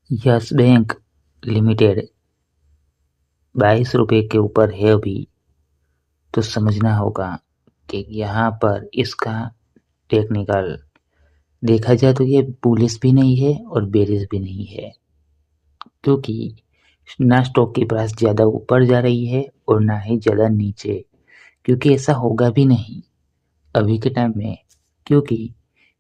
Yes bank limited 22 रुपये के ऊपर है अभी, तो समझना होगा कि यहाँ पर इसका टेक्निकल देखा जाए तो ये बुलिश भी नहीं है और बेरिश भी नहीं है, क्योंकि ना स्टॉक की प्राइस ज़्यादा ऊपर जा रही है और ना ही ज़्यादा नीचे, क्योंकि ऐसा होगा भी नहीं अभी के टाइम में, क्योंकि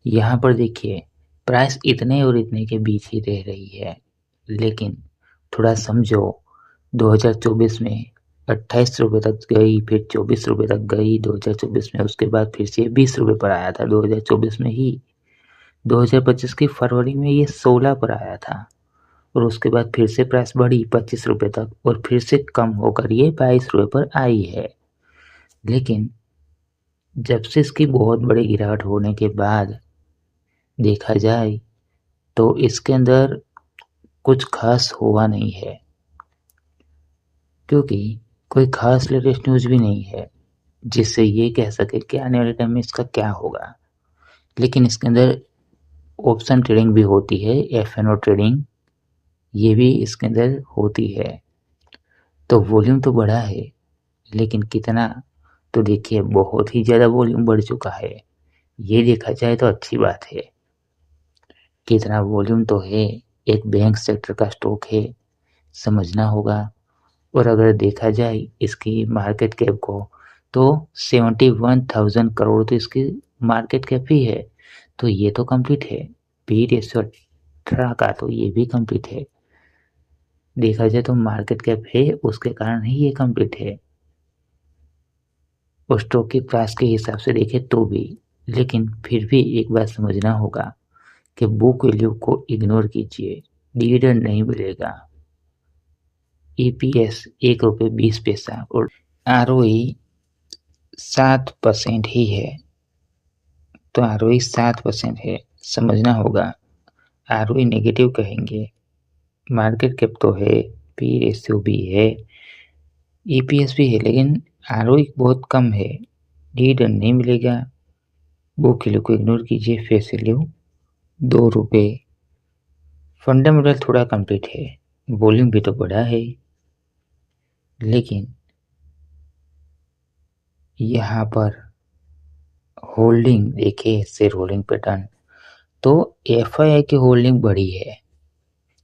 यहाँ पर देखिए प्राइस इतने और इतने के बीच ही रह रही है। लेकिन थोड़ा समझो, 2024 में 28 रुपये तक गई, फिर 24 रुपये तक गई 2024 में, उसके बाद फिर से 20 रुपये पर आया था 2024 में ही। 2025 की फरवरी में ये 16 पर आया था और उसके बाद फिर से प्राइस बढ़ी 25 रुपये तक और फिर से कम होकर ये 22 रुपये पर आई है। लेकिन जब से इसकी बहुत बड़ी गिरावट होने के बाद देखा जाए तो इसके अंदर कुछ खास हुआ नहीं है, क्योंकि कोई खास लेटेस्ट न्यूज़ भी नहीं है जिससे ये कह सके कि आने वाले टाइम में इसका क्या होगा। लेकिन इसके अंदर ऑप्शन ट्रेडिंग भी होती है, एफ&ओ ट्रेडिंग, ये भी इसके अंदर होती है। तो वॉल्यूम तो बढ़ा है, लेकिन कितना, तो देखिए बहुत ही ज़्यादा वॉल्यूम बढ़ चुका है। ये देखा जाए तो अच्छी बात है, कितना वॉल्यूम तो है, एक बैंक सेक्टर का स्टॉक है, समझना होगा। और अगर देखा जाए इसकी मार्केट कैप को तो 71,000 करोड़ तो इसकी मार्केट कैप ही है, तो ये तो कंप्लीट है। पी रेशियो 18 का तो ये भी कंप्लीट है। देखा जाए तो मार्केट कैप है, उसके कारण ही ये कंप्लीट है, और स्टॉक की प्राइस के हिसाब से देखें तो भी। लेकिन फिर भी एक बात समझना होगा कि बुक वैल्यू को इग्नोर कीजिए, डिविडेंड नहीं मिलेगा। ईपीएस 1 रुपये 20 पैसा और आरओई 7% ही है, तो आरओई 7% है, समझना होगा। आरओई नेगेटिव कहेंगे, मार्केट कैप तो है, पी रेशियो भी है, ईपीएस भी है, लेकिन आरओई बहुत कम है, डिविडेंड नहीं मिलेगा। बुक वैल्यू को इग्नोर कीजिए, फेस वैल्यू 2 रुपये। फंडामेंटल थोड़ा कंप्लीट है, वॉल्यूम भी तो बड़ा है, लेकिन यहाँ पर होल्डिंग देखे, शेयर होल्डिंग पैटर्न, तो एफआईआई की होल्डिंग बढ़ी है,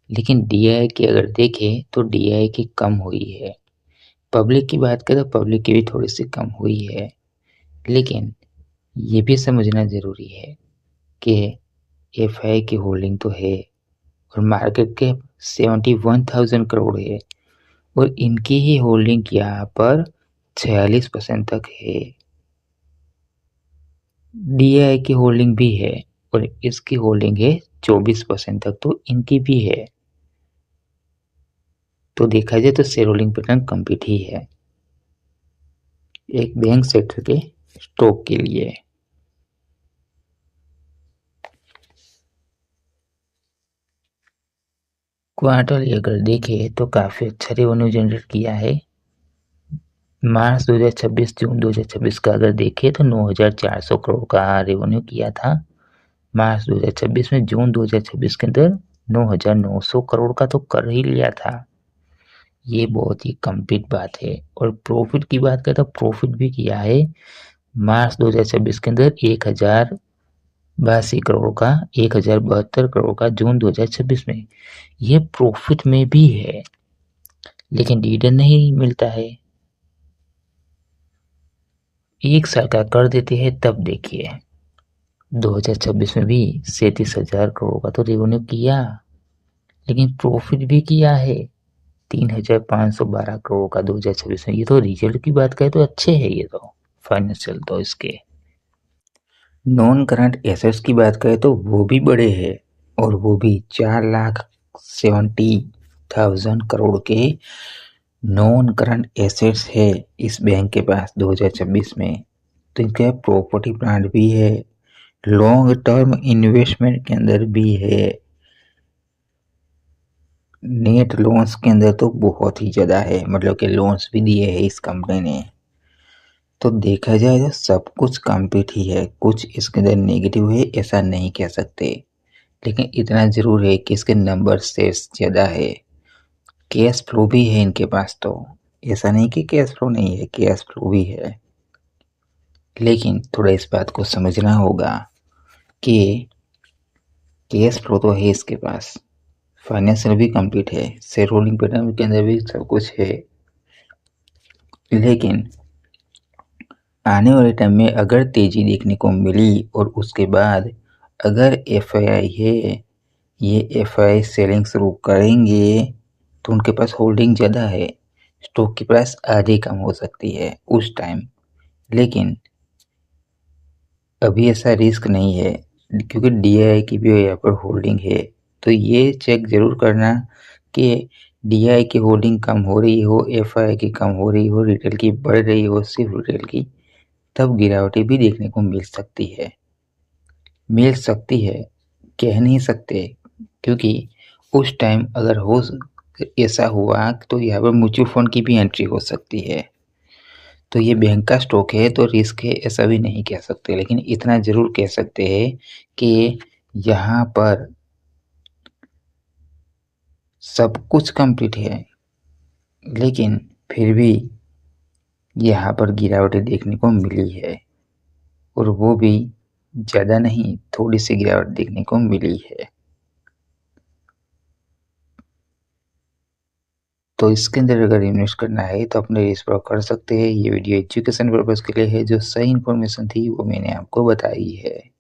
लेकिन डीआई की अगर देखें तो डीआई की कम हुई है। पब्लिक की बात करें तो पब्लिक की भी थोड़ी सी कम हुई है, लेकिन ये भी समझना ज़रूरी है कि एफआईआई की होल्डिंग तो है और मार्केट कैप 71,000 करोड़ है, और इनकी ही होल्डिंग यहाँ पर 46% तक है। डीआई की होल्डिंग भी है और इसकी होल्डिंग है 24% तक, तो इनकी भी है। तो देखा जाए तो शेयर होल्डिंग पैटर्न कंप्लीट ही है एक बैंक सेक्टर के स्टॉक के लिए। क्वार्टरली अगर देखें तो काफ़ी अच्छा रेवेन्यू जनरेट किया है। मार्च 2026 जून 2026 का अगर देखें तो 9,400 करोड़ का रेवेन्यू किया था मार्च 2026 में। जून 2026 के अंदर 9,900 करोड़ का तो कर ही लिया था, ये बहुत ही कंप्लीट बात है। और प्रॉफिट की बात करें तो प्रॉफिट भी किया है मार्च 2026 के अंदर 1,082 करोड़ का, 1,072 करोड़ का जून 2026 में, ये प्रॉफिट में भी है, लेकिन डिविडेंड नहीं मिलता है। एक साल का कर देते हैं तब देखिए 2026 में भी 37,000 करोड़ का तो रेवेन्यू किया, लेकिन प्रॉफिट भी किया है 3,512 करोड़ का 2026 में। ये तो रिजल्ट की बात करें तो अच्छे है, ये तो फाइनेंशियल तो इसके। नॉन करंट एसेट्स की बात करें तो वो भी बड़े हैं, और वो भी 4,70,000 करोड़ के नॉन करंट एसेट्स है इस बैंक के पास 2026 में। तो इनका प्रॉपर्टी प्लांट भी है, लॉन्ग टर्म इन्वेस्टमेंट के अंदर भी है, नेट लोन्स के अंदर तो बहुत ही ज़्यादा है, मतलब कि लोन्स भी दिए हैं इस कंपनी ने। तो देखा जाए तो सब कुछ कंप्लीट ही है, कुछ इसके अंदर नेगेटिव है ऐसा नहीं कह सकते। लेकिन इतना ज़रूर है कि इसके नंबर शेयर्स ज़्यादा है, कैश फ्लो भी है इनके पास। तो ऐसा नहीं कि कैश फ्लो नहीं है, कैश फ्लो भी है, लेकिन थोड़ा इस बात को समझना होगा कि कैश फ्लो तो है इसके पास, फाइनेंशियल भी कंप्लीट है, शेयर होल्डिंग पैटर्न के अंदर भी सब कुछ है, लेकिन आने वाले टाइम में अगर तेजी देखने को मिली और उसके बाद अगर एफआईआई है, ये एफआईआई सेलिंग शुरू करेंगे तो उनके पास होल्डिंग ज़्यादा है, स्टॉक की प्राइस आधी कम हो सकती है उस टाइम। लेकिन अभी ऐसा रिस्क नहीं है क्योंकि डीआईआई की भी यहाँ पर होल्डिंग है। तो ये चेक जरूर करना कि डीआईआई की होल्डिंग कम हो रही हो, एफआईआई की कम हो रही हो, रिटेल की बढ़ रही हो, सिर्फ रिटेल की, तब गिरावटें भी देखने को मिल सकती है। कह नहीं सकते, क्योंकि उस टाइम अगर हो ऐसा हुआ तो यहाँ पर म्यूचुअल फंड की भी एंट्री हो सकती है। तो ये बैंक का स्टॉक है तो रिस्क है ऐसा भी नहीं कह सकते, लेकिन इतना जरूर कह सकते हैं कि यहाँ पर सब कुछ कंप्लीट है, लेकिन फिर भी यहाँ पर गिरावटें देखने को मिली है, और वो भी ज़्यादा नहीं, थोड़ी सी गिरावट देखने को मिली है। तो इसके अंदर अगर इन्वेस्ट करना है तो अपने रिस्क पर कर सकते हैं। ये वीडियो एजुकेशन पर्पज़ के लिए है, जो सही इन्फॉर्मेशन थी वो मैंने आपको बताई है।